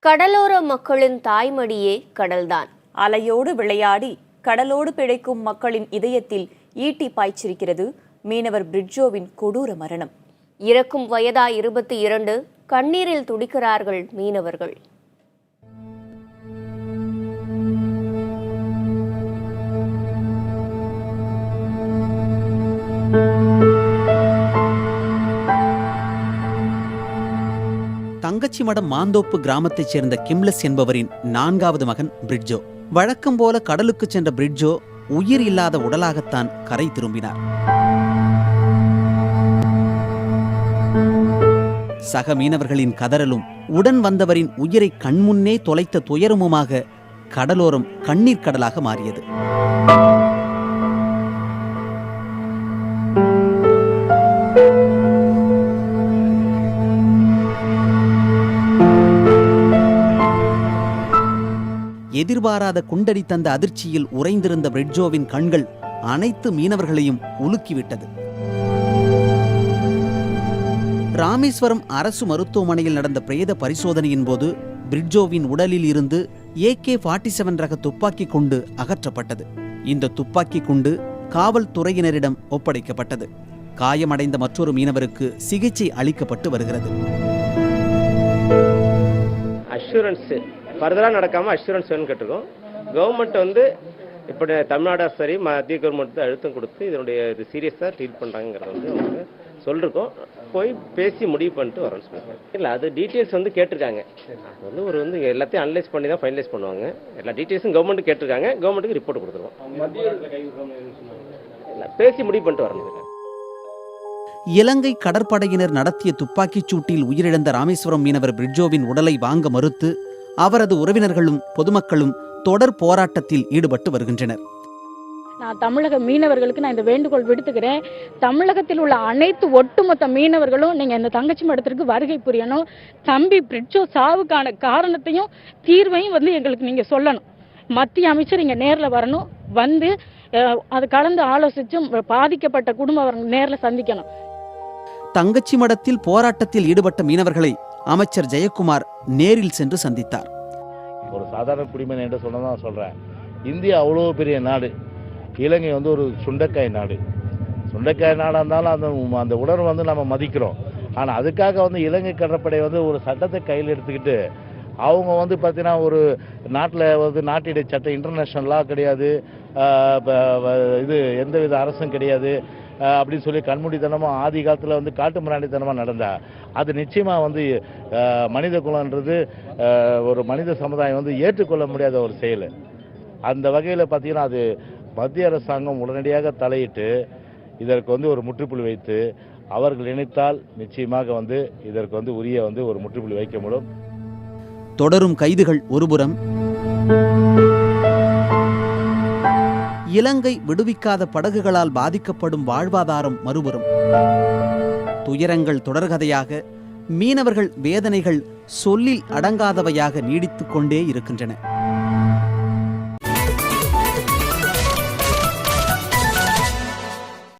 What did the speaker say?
கடலோர மக்களின் தாய்மடியே கடல்தான். அலையோடு விளையாடி கடலோடு பிழைக்கும் மக்களின் இதயத்தில் ஈட்டி பாய்ச்சிருக்கிறது மீனவர் பிரிட்ஜோவின் கொடூர மரணம். இறக்கும் வயதா 22, கண்ணீரில் துடிக்கிறார்கள் மீனவர்கள். தங்கச்சிமடம் மாந்தோப்பு கிராமத்தைச் சேர்ந்த கிம்லஸ் என்பவரின் 4வது மகன் பிரிட்ஜோ. வழக்கம் போல கடலுக்கு சென்ற பிரிட்ஜோ உயிர் இல்லாத உடலாகத்தான் கரை திரும்பினார். சக மீனவர்களின் கதறலும் உடன் வந்தவரின் உயிரை கண்முன்னே தொலைத்த துயரமுமாக கடலோரம் கண்ணீர் கடலாக மாறியது. எதிர்பாராத குண்டடி தந்த அதிர்ச்சியில் உறைந்திருந்த பிரிட்ஜோவின் கண்கள் அனைத்து மீனவர்களையும் உலுக்கிவிட்டது. ராமேஸ்வரம் அரசு மருத்துவமனையில் நடந்த பிரேத பரிசோதனையின் போது பிரிட்ஜோவின் உடலில் இருந்து AK-47 ரக துப்பாக்கி குண்டு அகற்றப்பட்டது. இந்த துப்பாக்கி குண்டு காவல்துறையினரிடம் ஒப்படைக்கப்பட்டது. காயமடைந்த மற்றொரு மீனவருக்கு சிகிச்சை அளிக்கப்பட்டு வருகிறது. ஃபர்தராக நடக்காமல் அஷூரன்ஸ் வேணும்னு கேட்டிருக்கோம். கவர்மெண்ட் இப்படி தமிழ்நாடு சரி மத்திய கவர்மெண்ட் அழுத்தம் கொடுத்து இதனுடைய இது சீரியஸாக ட்ரீட் பண்ணுறாங்கிறத அவங்க சொல்லிருக்கோம். போய் பேசி முடிவு பண்ணிட்டு வரோம்னு சொல்லுவாங்க. இல்லை அது டீட்டெயில்ஸ் கேட்டிருக்காங்க. அது ஒரு எல்லாத்தையும் அனலைஸ் பண்ணி தான் ஃபைனலைஸ் பண்ணுவாங்க. எல்லா டீட்டெயில்ஸும் கவர்மெண்ட் கேட்டிருக்காங்க. கவர்மெண்ட்டுக்கு ரிப்போர்ட் கொடுத்துருவோம். இல்லை பேசி முடிவு பண்ணிட்டு வரணும். இலங்கை கடற்படையினர் நடத்திய துப்பாக்கிச் சூட்டில் உயிரிழந்த ராமேஸ்வரம் மீனவர் பிரிட்ஜோவின் உடலை வாங்க மறுத்து அவரது உறவினர்களும் பொதுமக்களும் தொடர் போராட்டத்தில் ஈடுபட்டு வருகின்றனர். நான் தமிழக மீனவர்களுக்கு இந்த வேண்டுகோள் விடுத்துக்கிறேன். தமிழகத்தில் உள்ள அனைத்து ஒட்டுமொத்த மீனவர்களும் நீங்க இந்த தங்கச்சி மடத்திற்கு வருகை புரியணும். தம்பி பிரிட்ஜோ சாவுக்கான காரணத்தையும் தீர்வையும் எங்களுக்கு நீங்க சொல்லணும். மத்திய அமைச்சர் இங்க நேரில் வரணும். வந்து அது கலந்து ஆலோசிச்சும் பாதிக்கப்பட்ட குடும்பம் நேரில் சந்திக்கணும். தங்கச்சி மடத்தில் போராட்டத்தில் ஈடுபட்ட மீனவர்களை அமைச்சர் ஜெயக்குமார் நேரில் சென்று சந்தித்தார். ஒரு சாதாரண குடிமகன் என்று சொன்னதான் சொல்றேன். இந்தியா அவ்வளோ பெரிய நாடு. இலங்கை ஒரு சுண்டைக்காய் நாடு. சுண்டைக்காய் நாடாக இருந்தாலும் அந்த உணர்வு நம்ம மதிக்கிறோம். ஆனால் அதுக்காக இலங்கை கடற்படை ஒரு சட்டத்தை கையில் எடுத்துக்கிட்டு அவங்க பார்த்தீங்கன்னா ஒரு நாட்டில் நாட்டிடைய சட்டம் இன்டர்நேஷ்னல் லா கிடையாது, இது எந்தவித அரசும் கிடையாது அப்படின்னு சொல்லி கண்மூடித்தனமாக ஆதி காலத்தில் காட்டு மிராண்டித்தனமாக நடந்தா அது நிச்சயமாக மனித குலன்றது ஒரு மனித சமுதாயம் ஏற்றுக்கொள்ள முடியாத ஒரு செயல். அந்த வகையில் பார்த்தீங்கன்னா அது மத்திய அரசாங்கம் உடனடியாக தலையிட்டு இதற்கு ஒரு முற்றுப்புள்ளி வைத்து அவர்கள் நினைத்தால் நிச்சயமாக இதற்கு உரிய ஒரு முற்றுப்புள்ளி வைக்க முடியும். தொடரும் கைதுகள் ஒருபுறம், இலங்கை விடுவிக்காத படகுகளால் பாதிக்கப்படும் வாழ்வாதாரம் மறுபுறம், துயரங்கள் தொடர்கதையாக, மீனவர்கள் வேதனைகள் சொல்லில் அடங்காதவையாக நீடித்துக் கொண்டே இருக்கின்றன.